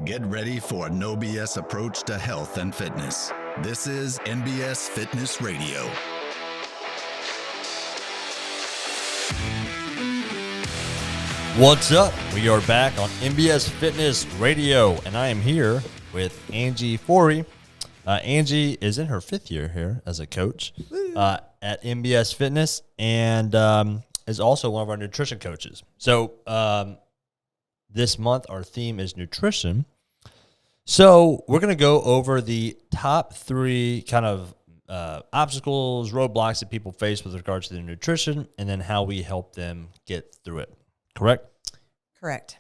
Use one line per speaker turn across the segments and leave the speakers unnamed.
Get ready for a no BS approach to health and fitness. This is NBS Fitness Radio.
What's up? We are back on NBS Fitness Radio, and I am here with Angie Foree. Angie is in her 5th year here as a coach at NBS Fitness, and is also one of our nutrition coaches. So this month, our theme is nutrition. So we're going to go over the top 3 kind of obstacles, roadblocks that people face with regards to their nutrition, and then how we help them get through it. Correct?
Correct.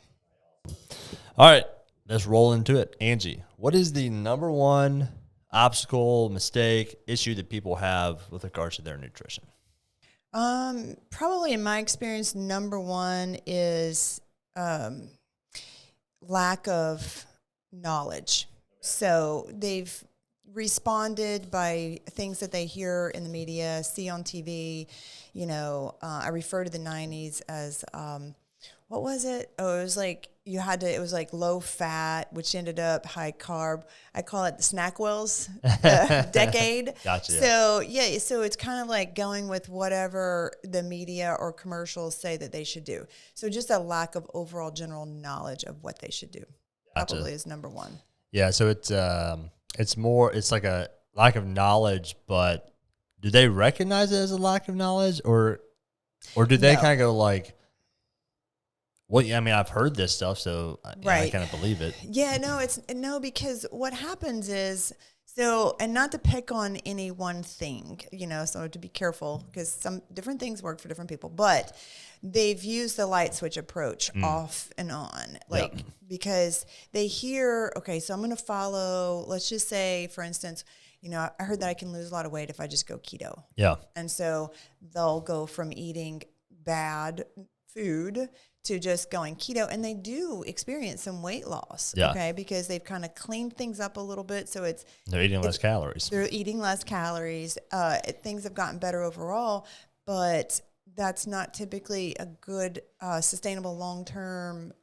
All right, let's roll into it. Angie, what is the number one obstacle, mistake, issue that people have with regards to their nutrition?
Probably in my experience, number one is lack of knowledge. So they've responded by things that they hear in the media, see on TV. You know, I refer to the 90s as, what was it? Oh, it was like it was like low fat, which ended up high carb. I call it the Snackwell's decade.
Gotcha.
So it's kind of like going with whatever the media or commercials say that they should do. So just a lack of overall general knowledge of what they should do.
Gotcha.
Probably is number one.
Yeah, so it's like a lack of knowledge, but do they recognize it as a lack of knowledge, or do they kind of go like, well, I mean, I've heard this stuff, so I kind of believe it.
Yeah, no, because what happens is, and not to pick on any one thing, so to be careful, because some different things work for different people, but they've used the light switch approach off and on, because they hear, okay, so I'm going to follow, let's just say, for instance, I heard that I can lose a lot of weight if I just go keto.
Yeah.
And so they'll go from eating bad food to just going keto, and they do experience some weight loss, okay, because they've kind of cleaned things up a little bit. So they're eating less calories. Things have gotten better overall, but that's not typically a good, sustainable long-term,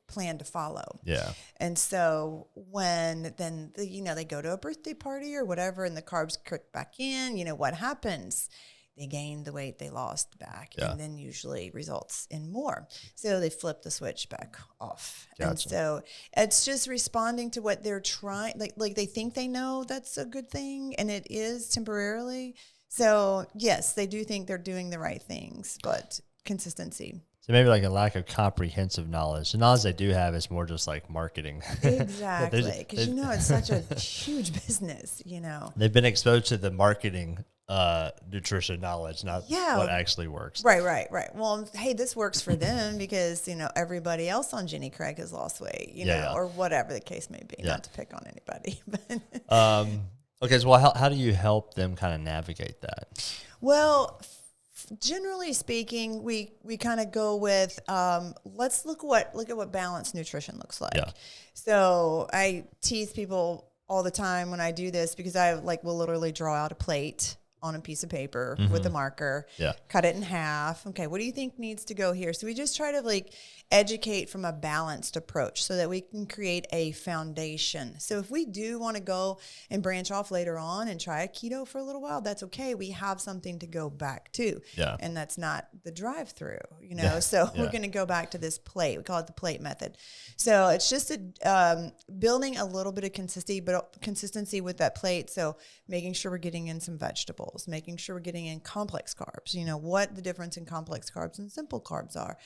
plan to follow.
Yeah.
And so when they go to a birthday party or whatever, and the carbs kick back in, what happens? They gain the weight they lost back, and then usually results in more. So they flip the switch back off.
Gotcha.
And so it's just responding to what they're trying, like they think they know that's a good thing, and it is temporarily. So yes, they do think they're doing the right things, but consistency.
So maybe like a lack of comprehensive knowledge. The knowledge they do have is more just like marketing.
Exactly, because it's such a huge business,
They've been exposed to the marketing nutrition knowledge, not what actually works.
Right. Well, hey, this works for them because, everybody else on Jenny Craig has lost weight, or whatever the case may be, not to pick on anybody.
Okay, so how do you help them kind of navigate that?
Well, generally speaking, we kind of go with let's look at what balanced nutrition looks like. Yeah. So I tease people all the time when I do this because I will literally draw out a plate on a piece of paper with a marker, cut it in half. Okay, what do you think needs to go here? So we just try to educate from a balanced approach so that we can create a foundation. So if we do want to go and branch off later on and try a keto for a little while, that's okay. We have something to go back to. Yeah. And that's not the drive-through, So we're going to go back to this plate. We call it the plate method. So it's just building a little bit of consistency with that plate. So making sure we're getting in some vegetables, making sure we're getting in complex carbs, what the difference in complex carbs and simple carbs are,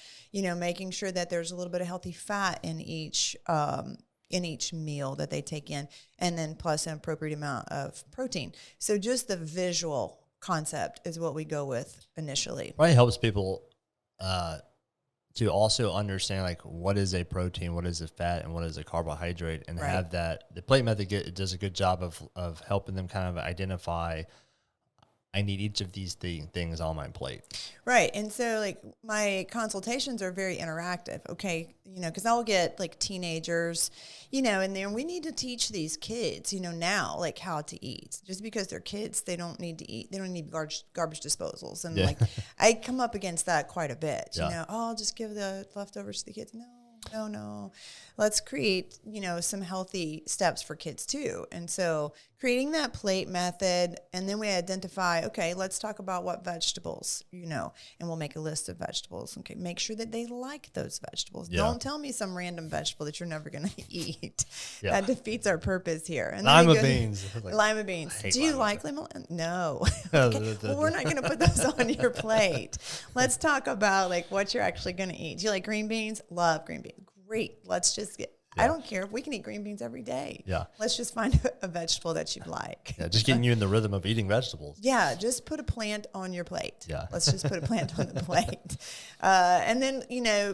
making sure that there's a little bit of healthy fat in each meal that they take in, and then plus an appropriate amount of protein. So just the visual concept is what we go with initially.
Probably helps people to also understand what is a protein, what is a fat, and what is a carbohydrate, and have that. The plate method does a good job of helping them kind of identify, I need each of these things on my plate.
Right. And so my consultations are very interactive. Okay. Cause I'll get teenagers, and then we need to teach these kids, now how to eat. Just because they're kids, they don't need to eat. They don't need garbage disposals. And I come up against that quite a bit, I'll just give the leftovers to the kids. No, no. Let's create, some healthy steps for kids too. And so creating that plate method, and then we identify, okay, let's talk about what vegetables, and we'll make a list of vegetables. Okay, make sure that they like those vegetables.
Yeah.
Don't tell me some random vegetable that you're never going to eat.
Yeah.
That defeats our purpose here. And
Lima beans.
Lima beans. Do you like lima? No.
No.
Okay. Well, we're not going to put those on your plate. Let's talk about like what you're actually going to eat. Do you like green beans? Love green beans. Great. Let's just get. I don't care if we can eat green beans every day.
Yeah.
Let's just find a vegetable that you like.
Yeah, just getting you in the rhythm of eating vegetables.
Yeah, just put a plant on your plate.
Yeah.
Let's just put a plant on the plate. And then,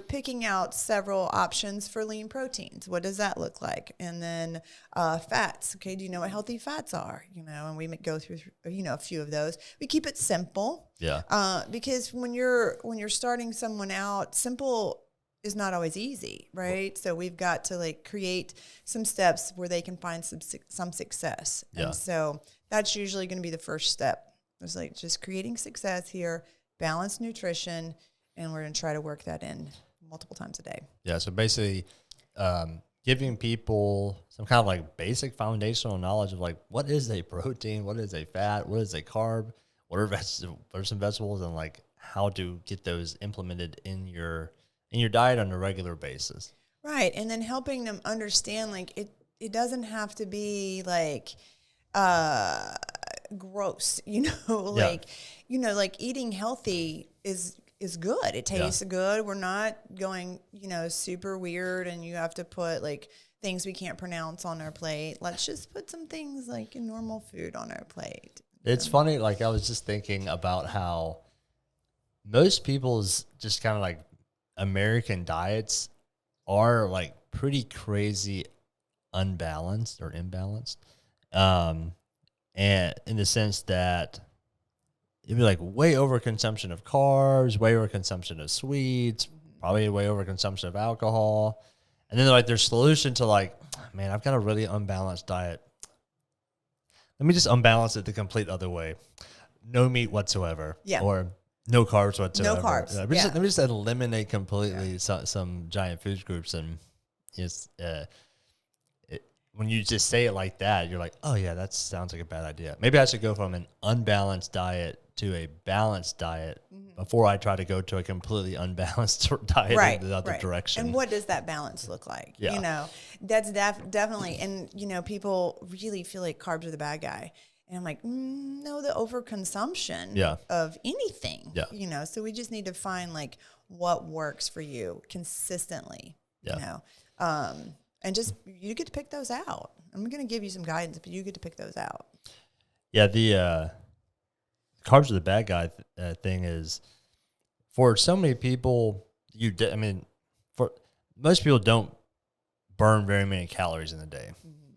picking out several options for lean proteins. What does that look like? And then fats. Okay, do you know what healthy fats are? And we go through, a few of those. We keep it simple.
Yeah.
Because when you're starting someone out, simple is not always easy, right? So we've got to create some steps where they can find some success.
Yeah.
And so that's usually going to be the first step. It's just creating success here, balanced nutrition, and we're going to try to work that in multiple times a day.
Yeah. So basically, giving people some kind of basic foundational knowledge of what is a protein, what is a fat, what is a carb, what are some vegetables, and how to get those implemented in your diet on a regular basis.
Right. And then helping them understand, it doesn't have to be gross, eating healthy is good. It tastes good. We're not going, super weird and you have to put things we can't pronounce on our plate. Let's just put some things in normal food on our plate.
It's funny. I was just thinking about how most people's just kind of American diets are pretty crazy unbalanced or imbalanced. And in the sense that it'd be way overconsumption of carbs, way overconsumption of sweets, probably way overconsumption of alcohol. And then their solution to man, I've got a really unbalanced diet. Let me just unbalance it the complete other way. No meat whatsoever.
Yeah.
Or no carbs whatsoever.
No carbs.
Let me just eliminate completely some giant food groups, and just when you just say it like that, you're like, oh yeah, that sounds like a bad idea. Maybe I should go from an unbalanced diet to a balanced diet before I try to go to a completely unbalanced diet in the other direction.
And what does that balance look like?
Yeah.
That's definitely, and people really feel like carbs are the bad guy. And I'm like, no, the overconsumption of anything, so we just need to find what works for you consistently, and just, you get to pick those out. I'm going to give you some guidance, but you get to pick those out.
Yeah. The carbs are the bad guy thing is, for so many people, for most people don't burn very many calories in a day.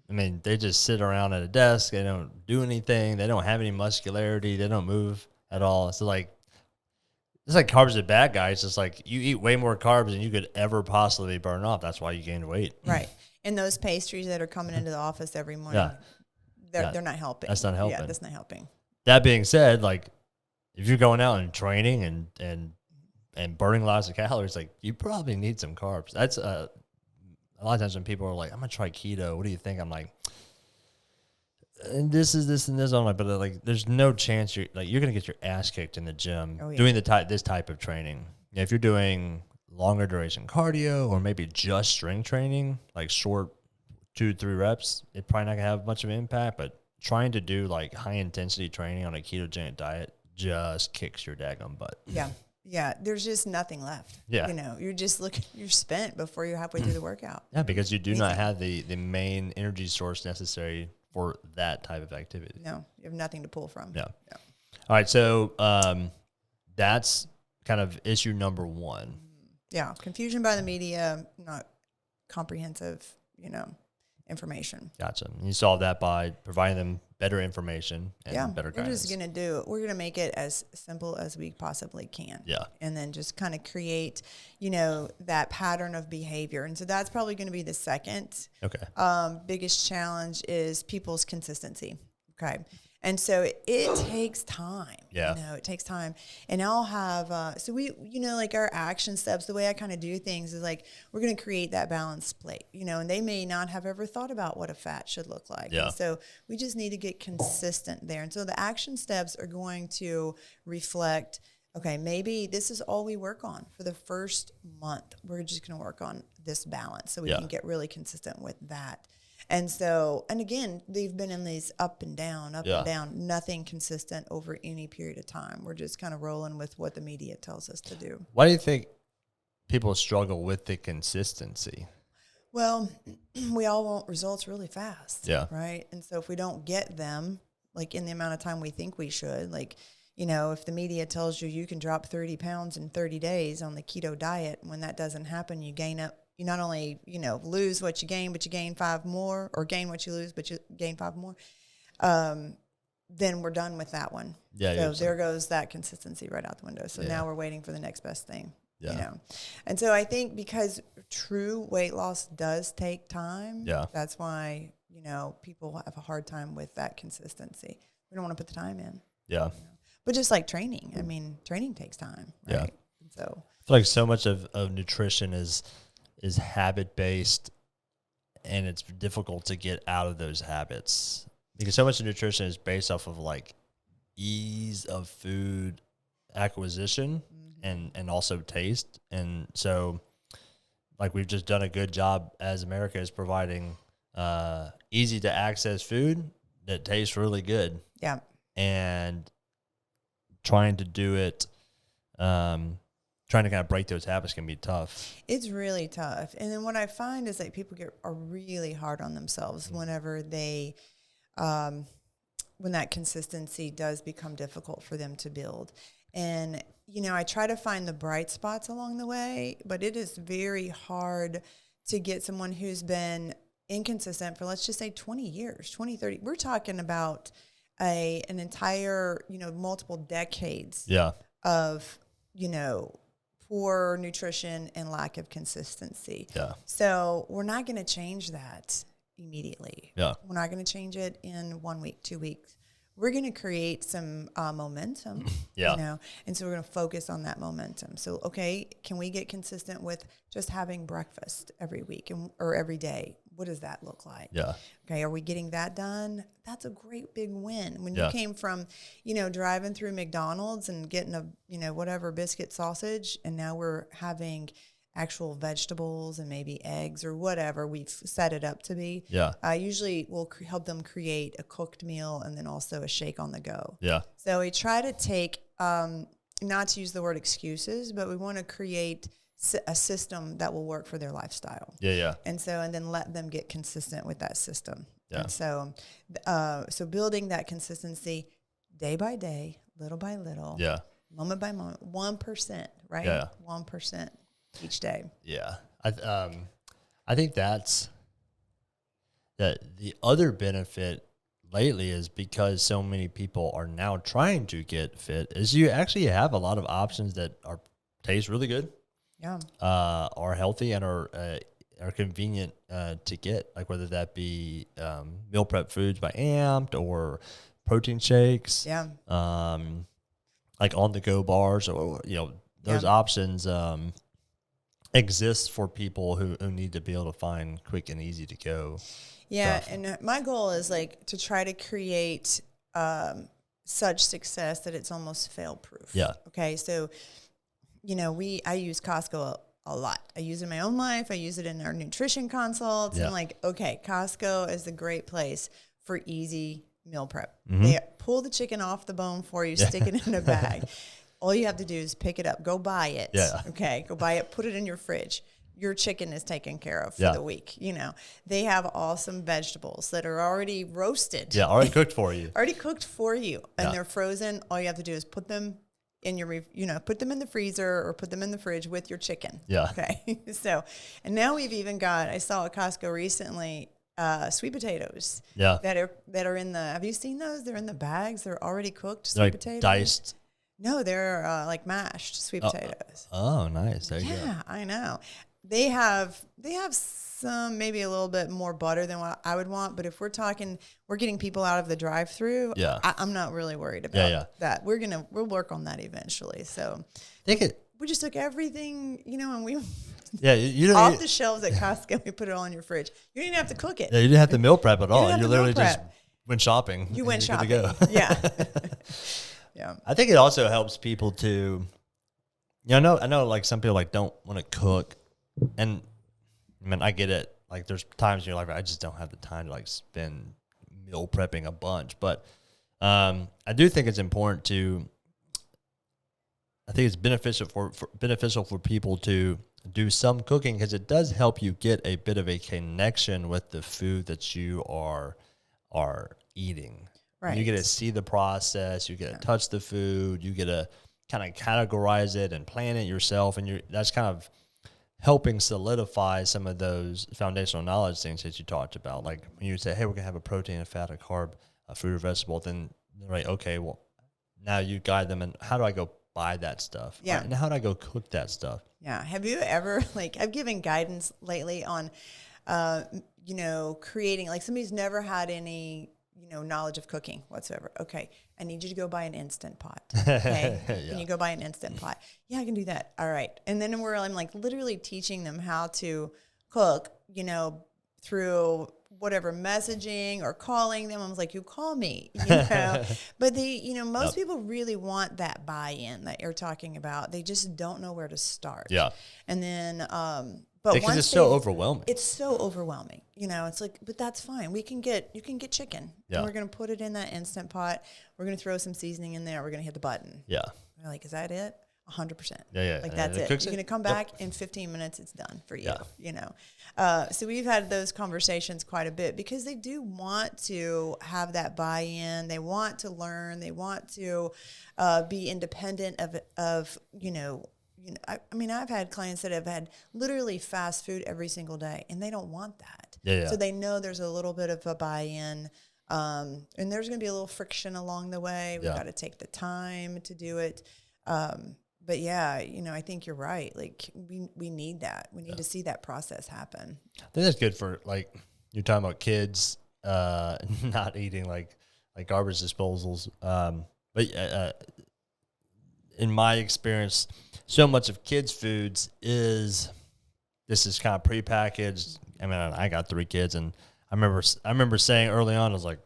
They just sit around at a desk. They don't do anything. They don't have any muscularity. They don't move at all. So it's carbs are the bad guy. It's just you eat way more carbs than you could ever possibly burn off. That's why you gained weight.
Right. And those pastries that are coming into the office every morning, they're not helping.
That's not helping.
Yeah, that's not helping.
That being said, if you're going out and training and burning lots of calories, you probably need some carbs. That's a lot of times when people are I'm gonna try keto, what do you think? I'm and this is this and this. I'm but there's no chance you're gonna get your ass kicked in the gym doing this type of training. If you're doing longer duration cardio or maybe just strength training, short 2-3 reps, it's probably not gonna have much of an impact. But trying to do high intensity training on a ketogenic diet just kicks your daggone butt.
Yeah. Yeah, there's just nothing left.
Yeah.
You're just you're spent before you're halfway through the workout.
Yeah, because you do not have the main energy source necessary for that type of activity.
No, you have nothing to pull from.
Yeah. All right, so that's kind of issue number one.
Yeah, confusion by the media, not comprehensive, information.
Gotcha. And you solve that by providing them better information and better guidance.
We're going to make it as simple as we possibly can.
Yeah.
And then just kind of create, that pattern of behavior. And so that's probably going to be the second biggest challenge is people's consistency. Okay. And so it takes time.
Yeah.
It takes time. And I'll have, so we, like our action steps, the way I kind of do things is like, we're going to create that balanced plate, and they may not have ever thought about what a fat should look like.
Yeah.
And so we just need to get consistent there. And so the action steps are going to reflect, okay, maybe this is all we work on for the first month. We're just going to work on this balance so we can get really consistent with that. And so, and again, they've been in these up and down, nothing consistent over any period of time. We're just kind of rolling with what the media tells us to do.
Why do you think people struggle with the consistency?
Well, we all want results really fast.
Yeah.
Right. And so if we don't get them, like in the amount of time we think we should, like, if the media tells you can drop 30 pounds in 30 days on the keto diet, when that doesn't happen, you gain up. You not only, lose what you gain, but you gain 5 more, or gain what you lose, but you gain 5 more. Then we're done with that one.
Yeah.
So there goes that consistency right out the window. So now we're waiting for the next best thing.
Yeah.
And so I think because true weight loss does take time.
Yeah.
That's why, people have a hard time with that consistency. We don't want to put the time in.
Yeah.
But just like training, training takes time. Right?
Yeah.
And so
I feel like so much of nutrition is habit based, and it's difficult to get out of those habits because so much of nutrition is based off of like ease of food acquisition and also taste. And so like we've just done a good job as America is providing easy to access food that tastes really good.
Yeah.
And trying to do it, trying to kind of break those habits can be tough.
It's really tough. And then what I find is that people are really hard on themselves whenever they, when that consistency does become difficult for them to build. And, I try to find the bright spots along the way, but it is very hard to get someone who's been inconsistent for, let's just say 20 years, 20, 30. We're talking about an entire, multiple decades of, poor nutrition and lack of consistency.
Yeah.
So we're not going to change that immediately.
Yeah.
We're not going to change it in 1 week, 2 weeks. We're going to create some momentum, and so we're going to focus on that momentum. So, okay, can we get consistent with just having breakfast every week or every day? What does that look like?
Yeah.
Okay, are we getting that done? That's a great big win. When you came from, driving through McDonald's and getting a, whatever biscuit sausage, and now we're having actual vegetables and maybe eggs or whatever we've set it up to be.
Yeah.
I usually will help them create a cooked meal and then also a shake on the go.
Yeah.
So we try to take, not to use the word excuses, but we want to create a system that will work for their lifestyle.
Yeah.
And then let them get consistent with that system.
Yeah.
And so, so building that consistency day by day, little by little, moment by moment, 1%, right?
Yeah.
1% each day.
Yeah. I think that's that. The other benefit lately is because so many people are now trying to get fit is you actually have a lot of options that taste really good.
Yeah.
Are healthy and are convenient to get, like whether that be meal prep foods by Amped or protein shakes.
Yeah.
Like on the go bars, or those options exist for people who need to be able to find quick and easy to go.
Yeah,
stuff.
and my goal is like to try to create such success that it's almost fail proof.
Yeah.
Okay, so I use Costco a lot. I use it in my own life. I use it in our nutrition consults.
Yeah.
And like, okay, Costco is a great place for easy meal prep.
Mm-hmm.
They pull the chicken off the bone for you, stick it in a bag. All you have to do is pick it up, go buy it.
Yeah.
Okay, go buy it, put it in your fridge. Your chicken is taken care of for the week. They have awesome vegetables that are already roasted.
Yeah, already cooked for you.
And they're frozen. All you have to do is put them in your, put them in the freezer or put them in the fridge with your chicken.
Yeah.
Okay. So, and now we've even got, I saw at Costco recently, sweet potatoes.
Yeah.
That are in the, have you seen those? They're in the bags. They're already cooked sweet
They're like
potatoes.
diced.
No, they're like mashed sweet potatoes.
Oh, nice. There you go.
Yeah, I know. they have some, maybe a little bit more butter than what I would want. But if we're getting people out of the drive-through, I'm not really worried about that. We'll work on that eventually. So we just took everything, and we
you don't
off the shelves at Costco. We put it all in your fridge. You didn't have to cook it.
Yeah, you didn't have to meal prep at all. You literally just
prep.
went shopping.
You went shopping.
Good to go.
Yeah. Yeah.
I think it also helps people to, I know like some people like don't want to cook, and I mean, I get it. Like there's times in your life where I just don't have the time to like spend meal prepping a bunch, but I do think it's important to, I think it's beneficial for people to do some cooking, because it does help you get a bit of a connection with the food that you are eating. Right. You get to see the process, you get to touch the food, you get to kind of categorize it and plan it yourself, and that's kind of helping solidify some of those foundational knowledge things that you talked about. Like when you say, hey, we're going to have a protein, a fat, a carb, a fruit or vegetable, then they're like, okay, well, now you guide them, and how do I go buy that stuff?
Yeah.
And how do I go cook that stuff?
Yeah. Have you ever, I've given guidance lately on, creating, like somebody's never had any, knowledge of cooking whatsoever. Okay. I need you to go buy an Instant Pot. Okay. Can you go buy an Instant Pot? Yeah, I can do that. All right. And then I'm like literally teaching them how to cook, through whatever messaging or calling them. I was like, you call me, but most people really want that buy-in that you're talking about. They just don't know where to start. Yeah. And then, but
because it's so overwhelming.
It's so overwhelming. It's like, but that's fine. You can get chicken. Yeah. And we're going to put it in that Instant Pot. We're going to throw some seasoning in there. We're going to hit the button. Yeah. We're like, is that it? 100%. Yeah. Like that's it. You're going to come back in 15 minutes. It's done for you. Yeah. So we've had those conversations quite a bit, because they do want to have that buy-in. They want to learn. They want to be independent of I mean, I've had clients that have had literally fast food every single day, and they don't want that. Yeah. So they know there's a little bit of a buy-in, and there's going to be a little friction along the way. We've got to take the time to do it. But yeah, I think you're right. Like we need that. We need to see that process happen.
I think that's good for, like, you're talking about kids not eating like garbage disposals. But in my experience, so much of kids' foods this is kind of prepackaged. I mean, I got 3 kids, and I remember saying early on, I was like,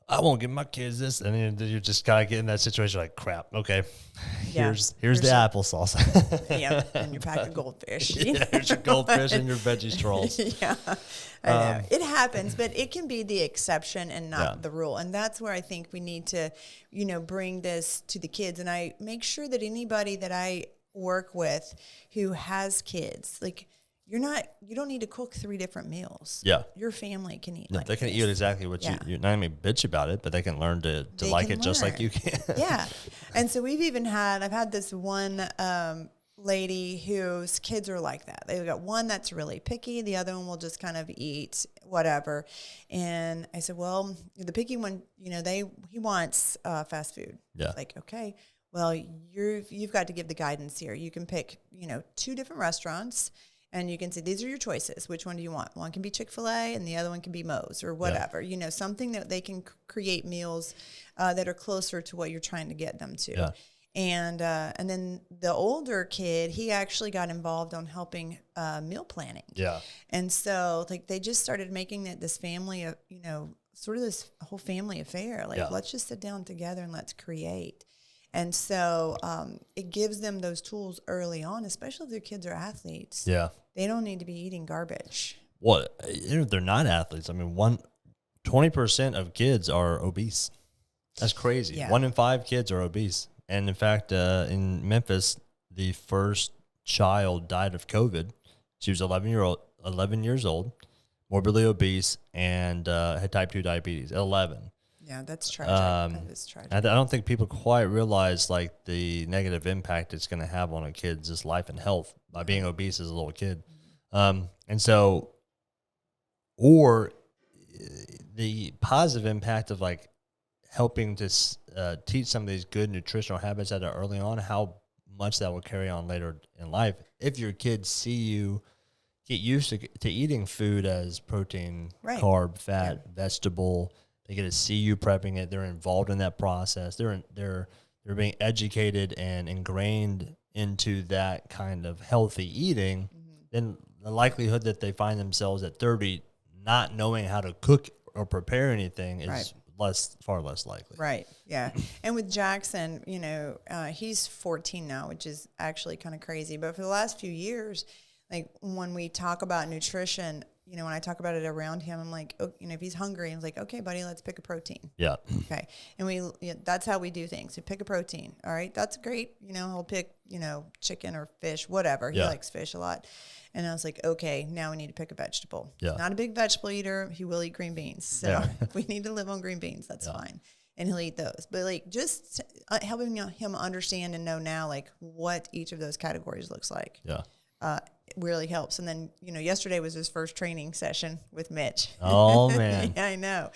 I won't give my kids this, and then you're just kind of getting that situation like, crap. Okay, here's the applesauce.
Yeah, and your pack of goldfish.
Here's your goldfish and your veggie strolls.
Yeah, I know. It happens, but it can be the exception and not the rule. And that's where I think we need to, bring this to the kids. And I make sure that anybody that I work with who has kids, like, you don't need to cook 3 different meals. Yeah. Your family can eat.
They can eat exactly what you're not going to bitch about it, but they can learn to like it just like you can.
Yeah. And so I've had this one lady whose kids are like that. They've got one that's really picky. The other one will just kind of eat whatever. And I said, well, the picky one, he wants fast food. Yeah. It's like, okay, well, you've got to give the guidance here. You can pick, 2 different restaurants, and you can say, these are your choices. Which one do you want? One can be Chick-fil-A, and the other one can be Moe's or whatever. Yeah. Something that they can create meals that are closer to what you're trying to get them to. Yeah. And then the older kid, he actually got involved on helping meal planning. Yeah. And so, like, they just started making it this family, sort of this whole family affair. Like, let's just sit down together and let's create. And so it gives them those tools early on, especially if their kids are athletes. Yeah. They don't need to be eating garbage.
Well, they're not athletes. I mean, 20% of kids are obese. That's crazy. Yeah. 1 in 5 kids are obese. And in fact, in Memphis, the first child died of COVID. She was 11 years old, morbidly obese, and had type 2 diabetes at 11.
Yeah, that's tragic. That is tragic.
I don't think people quite realize like the negative impact it's going to have on a kid's just life and health by being obese as a little kid. And so, or the positive impact of like helping to teach some of these good nutritional habits at early on, how much that will carry on later in life. If your kids see you get used to eating food as protein, carb, fat, vegetable, they get to see you prepping it. They're involved in that process. They're being educated and ingrained into that kind of healthy eating. Then the likelihood that they find themselves at 30 not knowing how to cook or prepare anything is far less likely.
Right. Yeah. And with Jackson, he's 14 now, which is actually kind of crazy. But for the last few years, like when we talk about nutrition, when I talk about it around him, I'm like, if he's hungry, I'm like, okay, buddy, let's pick a protein.
Yeah.
Okay. And that's how we do things. We pick a protein. All right. That's great. He'll pick, chicken or fish, whatever. He likes fish a lot. And I was like, okay, now we need to pick a vegetable. Yeah. Not a big vegetable eater. He will eat green beans. So if we need to live on green beans, that's fine. And he'll eat those. But like just helping him understand and know now like what each of those categories looks like. Yeah. Really helps. And then, yesterday was his first training session with Mitch.
Oh, man.
Yeah, I know.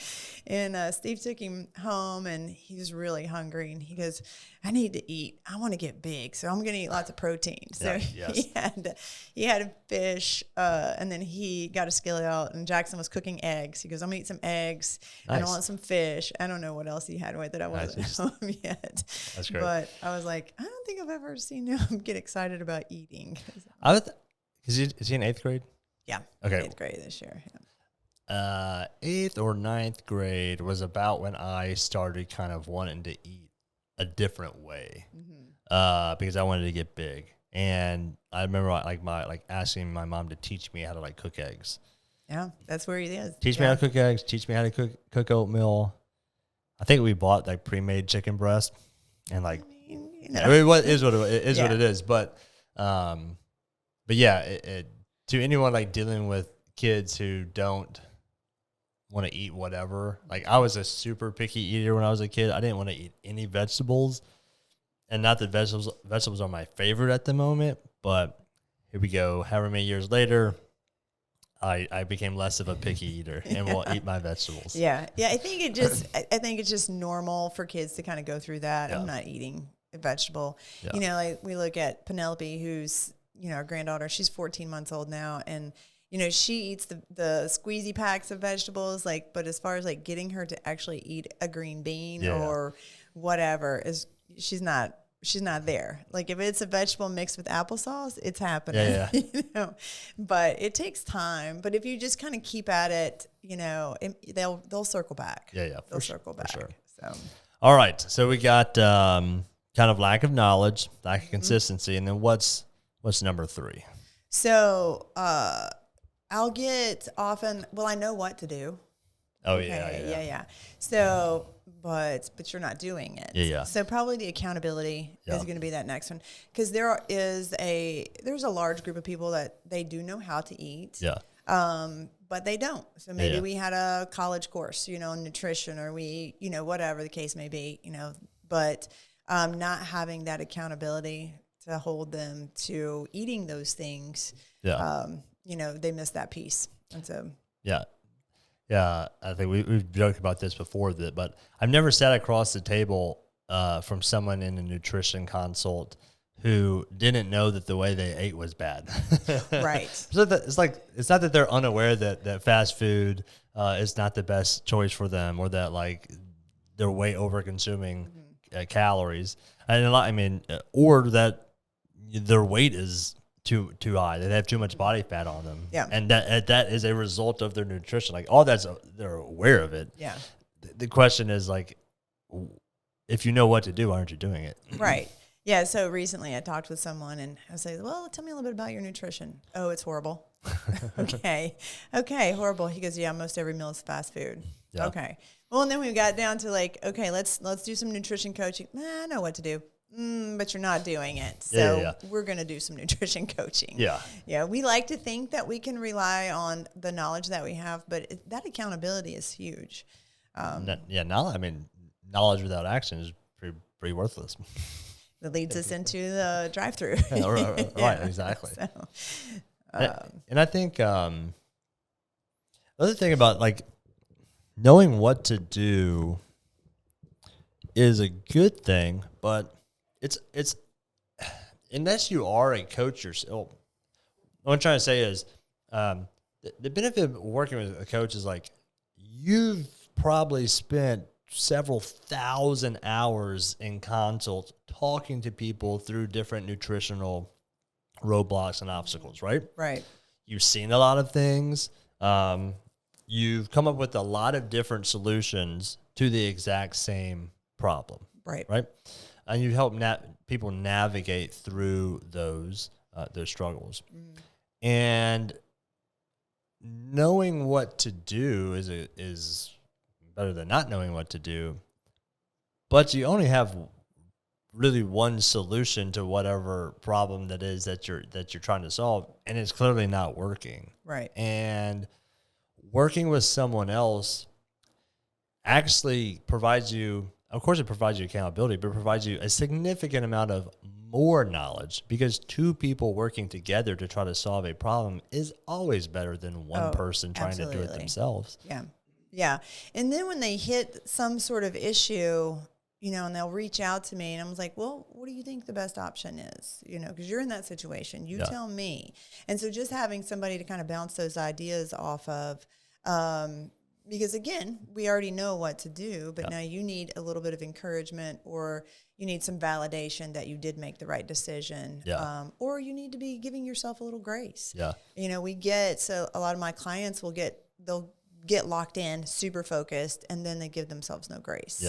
And Steve took him home, and he was really hungry. And he goes, I need to eat. I want to get big, so I'm going to eat lots of protein. So he had fish, and then he got a skillet out, and Jackson was cooking eggs. He goes, I'm going to eat some eggs, and I want some fish. I don't know what else he had with it. I wasn't home yet. That's great. But I was like, I don't think I've ever seen him get excited about eating.
Is he in 8th grade?
Yeah.
Okay.
8th grade this year.
Yeah. 8th or 9th grade was about when I started kind of wanting to eat a different way, because I wanted to get big. And I remember asking my mom to teach me how to cook eggs.
Yeah, that's where he is.
Teach me how to cook eggs. Teach me how to cook oatmeal. I think we bought pre-made chicken breast, and what it is. But yeah, to anyone dealing with kids who don't want to eat whatever, I was a super picky eater when I was a kid. I didn't want to eat any vegetables, and not that vegetables are my favorite at the moment. But here we go. However many years later, I became less of a picky eater and will eat my vegetables.
Yeah. I think it's just normal for kids to kind of go through that. Yeah. I'm not eating a vegetable. Yeah. We look at Penelope, who's our granddaughter. She's 14 months old now, and she eats the squeezy packs of vegetables. But as far as getting her to actually eat a green bean or whatever, she's not there. If it's a vegetable mixed with applesauce, it's happening. Yeah. But it takes time. But if you just kind of keep at it, they'll circle back. Yeah. They'll circle back. For sure. So.
All right. So we got kind of lack of knowledge, lack of consistency, and then what's number 3?
So I'll get often, I know what to do.
Oh,
okay, yeah. So, but you're not doing it.
Yeah.
So probably the accountability is going to be that next one, because there's a large group of people that they do know how to eat. Yeah. But they don't. So maybe we had a college course, on nutrition, or we, whatever the case may be, but not having that accountability to hold them to eating those things, they miss that piece. And so,
yeah, I think we've joked about this before, but I've never sat across the table from someone in a nutrition consult who didn't know that the way they ate was bad.
Right.
So it's not that they're unaware that fast food is not the best choice for them, or that they're way over consuming calories, or that their weight is too high. They have too much body fat on them. Yeah. And that is a result of their nutrition. All that's, they're aware of it.
Yeah.
The question is if you know what to do, why aren't you doing it?
Right. Yeah. So recently I talked with someone, and I was like, well, tell me a little bit about your nutrition. Oh, it's horrible. Okay, horrible. He goes, yeah, most every meal is fast food. Yeah. Okay. Well, and then we got down to okay, let's do some nutrition coaching. I know what to do. But you're not doing it. So we're going to do some nutrition coaching. Yeah. Yeah. We like to think that we can rely on the knowledge that we have, but that accountability is huge.
Knowledge without action is pretty worthless.
That leads us into the drive-through.
Right, exactly. So, and I think the other thing about knowing what to do is a good thing, but unless you are a coach yourself, what I'm trying to say is the benefit of working with a coach is like you've probably spent several thousand hours in consult talking to people through different nutritional roadblocks and obstacles, right?
Right.
You've seen a lot of things. You've come up with a lot of different solutions to the exact same problem,
Right.
right? And you help people navigate through those struggles. And knowing what to do is better than not knowing what to do. But you only have really one solution to whatever problem that is that you're trying to solve, and it's clearly not working.
Right.
And working with someone else actually provides you, of course, it provides you accountability, but it provides you a significant amount of more knowledge, because two people working together to try to solve a problem is always better than one person trying to do it themselves.
Yeah. Yeah. And then when they hit some sort of issue, you know, and they'll reach out to me, and I'm like, well, what do you think the best option is? You know, because you're in that situation. You tell me. And so just having somebody to kind of bounce those ideas off of, because again, we already know what to do, but now you need a little bit of encouragement, or you need some validation that you did make the right decision. Or you need to be giving yourself a little grace. You know, so a lot of my clients they'll get locked in, super focused, and then they give themselves no grace.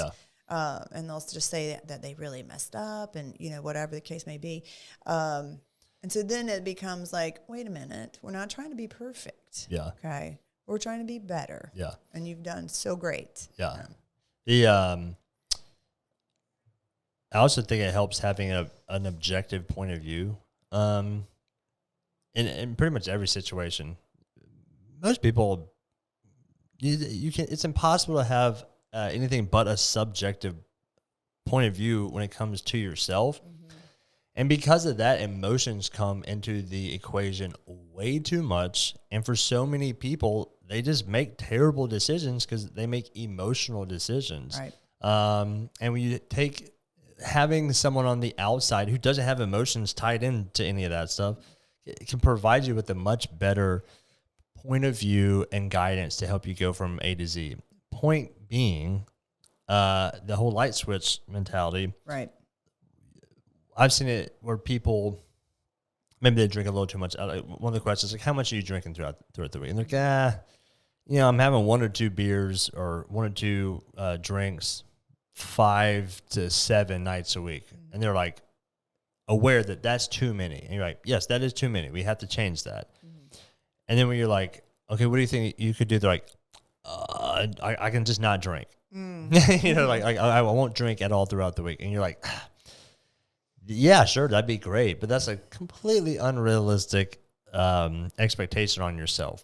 And they'll just say that they really messed up, and, you know, whatever the case may be. And so then it becomes like, wait a minute, we're not trying to be perfect. Okay. We're trying to be better. And you've done so great.
I also think it helps having an objective point of view. In pretty much every situation, most people, it's impossible to have anything but a subjective point of view when it comes to yourself. And because of that, emotions come into the equation way too much. And for so many people, they just make terrible decisions because they make emotional decisions. And when you take having someone on the outside who doesn't have emotions tied into any of that stuff, it can provide you with a much better point of view and guidance to help you go from A to Z. Point being, the whole light switch mentality. I've seen it where people, maybe they drink a little too much. One of the questions is like, how much are you drinking throughout the week? And they're like, you know, I'm having 1 or 2 beers or 1 or 2 drinks 5 to 7 nights a week. And they're like aware that that's too many. And you're like, yes, that is too many. We have to change that. And then when you're like, okay, what do you think you could do? They're like, I can just not drink. You know, like I won't drink at all throughout the week. And you're like, yeah, sure, that'd be great. But that's a completely unrealistic expectation on yourself.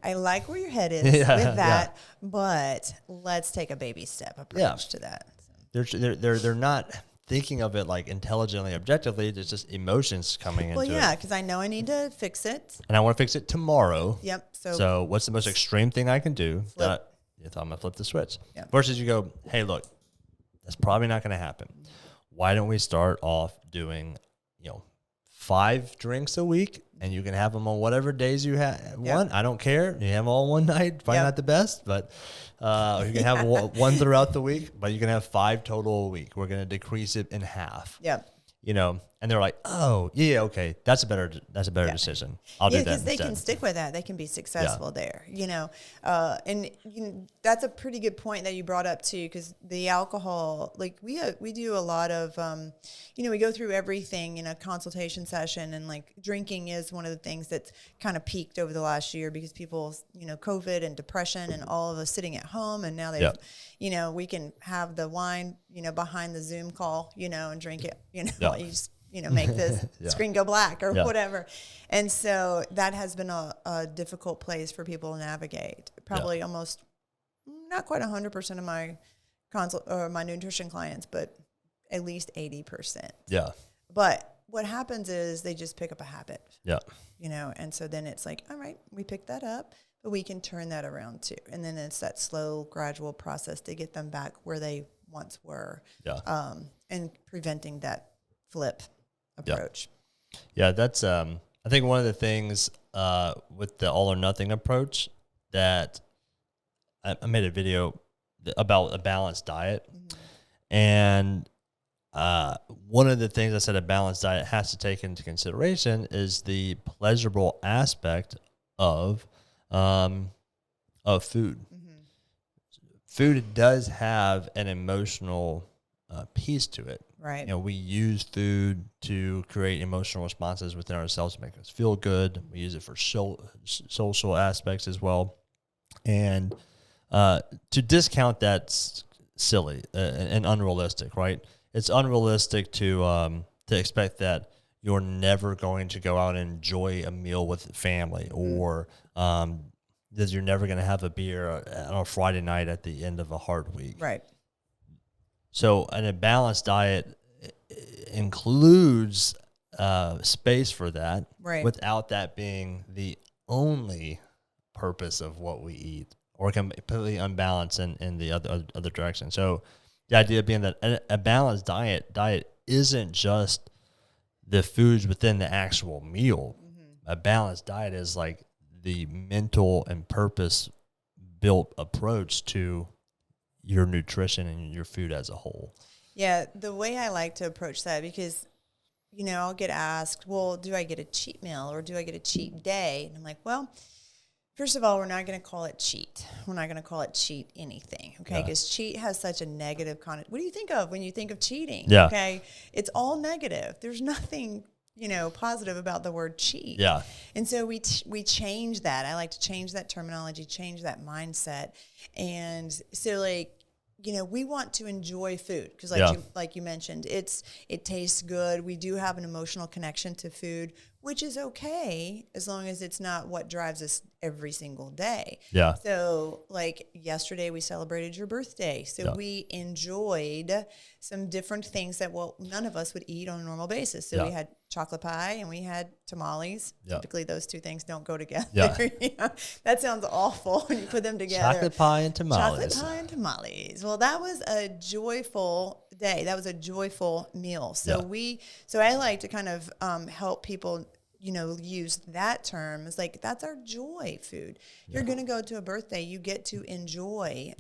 I like where your head is with that, but let's take a baby step approach to that.
They're not thinking of it like intelligently, objectively. It's just emotions coming into it.
Well, yeah, because I know I need to fix it.
And I want to fix it tomorrow.
So
what's the most extreme thing I can do? I'm going to flip the switch. Versus you go, hey, look, that's probably not going to happen. Why don't we start off doing, 5 drinks a week, and you can have them on whatever days you want. I don't care. You have them all one night, probably not the best, but you can have one throughout the week, but you can have 5 total a week. We're going to decrease it in half. And they're like, oh, yeah, okay, that's a better decision. I'll do that
because they
instead.
can stick with that. They can be successful there, And that's a pretty good point that you brought up too, because the alcohol, like we do a lot of, we go through everything in a consultation session, and like drinking is one of the things that's kind of peaked over the last year because people, COVID and depression and all of us sitting at home, and now they've, we can have the wine, behind the Zoom call, and drink it, you just, make the screen go black or whatever. And so that has been a difficult place for people to navigate. Probably almost not quite 100% of my my nutrition clients, but at least 80%. But what happens is they just pick up a habit. And so then it's like, all right, we picked that up, but we can turn that around too. And then it's that slow, gradual process to get them back where they once were. And preventing that flip approach.
Yeah, that's I think one of the things with the all or nothing approach that I made a video about a balanced diet, and one of the things I said a balanced diet has to take into consideration is the pleasurable aspect of food. Food does have an emotional piece to it.
Right.
We use food to create emotional responses within ourselves to make us feel good. We use it for social aspects as well. And to discount that's silly and unrealistic, right? It's unrealistic to expect that you're never going to go out and enjoy a meal with family, or that you're never going to have a beer on a Friday night at the end of a hard week.
Right.
So, and a balanced diet includes space for that,
right,
without that being the only purpose of what we eat, or completely unbalanced in the other direction. So, the idea being that a balanced diet isn't just the foods within the actual meal. A balanced diet is like the mental and purpose-built approach to your nutrition and your food as a whole.
Yeah, the way I like to approach that, because, I'll get asked, well, do I get a cheat meal or do I get a cheat day? And I'm like, well, first of all, we're not going to call it cheat. We're not going to call it cheat anything, okay? Because cheat has such a negative connotation. What do you think of when you think of cheating?
Yeah.
Okay, it's all negative. There's nothing positive about the word cheat.
Yeah.
And so we change that. I like to change that terminology, change that mindset. And so we want to enjoy food because like you mentioned, it tastes good. We do have an emotional connection to food, which is okay as long as it's not what drives us every single day.
Yeah.
So yesterday we celebrated your birthday. So we enjoyed some different things that none of us would eat on a normal basis. So we had chocolate pie and we had tamales. Typically those two things don't go together. Yeah. That sounds awful when you put them together.
Chocolate pie and tamales.
Chocolate pie and tamales. Well, that was a joyful day. That was a joyful meal. So so I like to kind of help people use that term. It's like, that's our joy food. You're going to go to a birthday. You get to enjoy,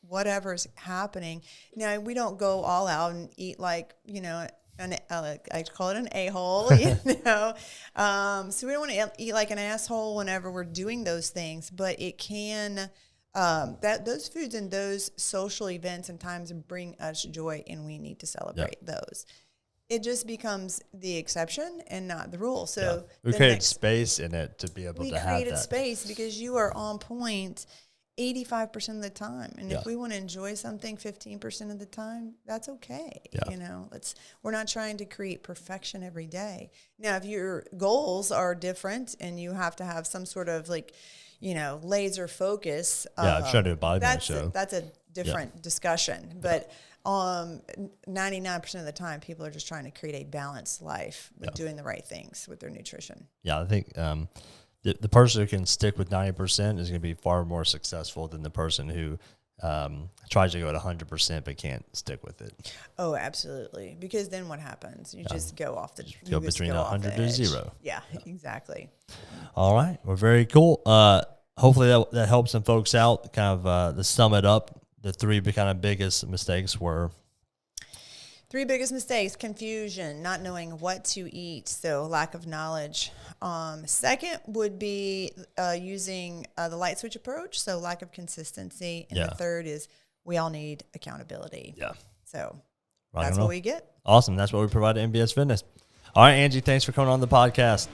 whatever's happening. Now, we don't go all out and eat I call it an a-hole, So we don't want to eat like an asshole whenever we're doing those things, but it can, those foods and those social events and times bring us joy, and we need to celebrate those. It just becomes the exception and not the rule. So
we created space in it to be able to have that. We
created space because you are on point 85% of the time. And if we want to enjoy something 15% of the time, that's okay. We're not trying to create perfection every day. Now, if your goals are different and you have to have some sort of laser focus.
I'm trying to do a bodybuilding show.
That's a different discussion. But 99% of the time, people are just trying to create a balanced life with doing the right things with their nutrition. Yeah,
I think the person who can stick with 90% is going to be far more successful than the person who tries to go at 100% but can't stick with it.
Oh, absolutely. Because then what happens? You just go off the
go between 100 to 0.
Yeah, exactly.
All right. Well, very cool. Hopefully that helps some folks out. Kind of to sum it up, the three kind of biggest mistakes were?
Three biggest mistakes: confusion, not knowing what to eat, so lack of knowledge. Second would be using the light switch approach, so lack of consistency. And the third is we all need accountability. Yeah. So that's what we get.
Awesome. That's what we provide at MBS Fitness. All right, Angie, thanks for coming on the podcast.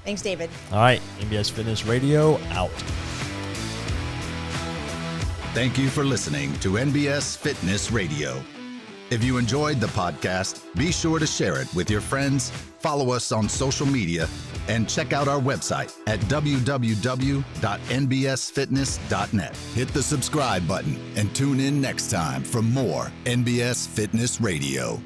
Thanks, David.
All right, MBS Fitness Radio out.
Thank you for listening to NBS Fitness Radio. If you enjoyed the podcast, be sure to share it with your friends, follow us on social media, and check out our website at www.nbsfitness.net. Hit the subscribe button and tune in next time for more NBS Fitness Radio.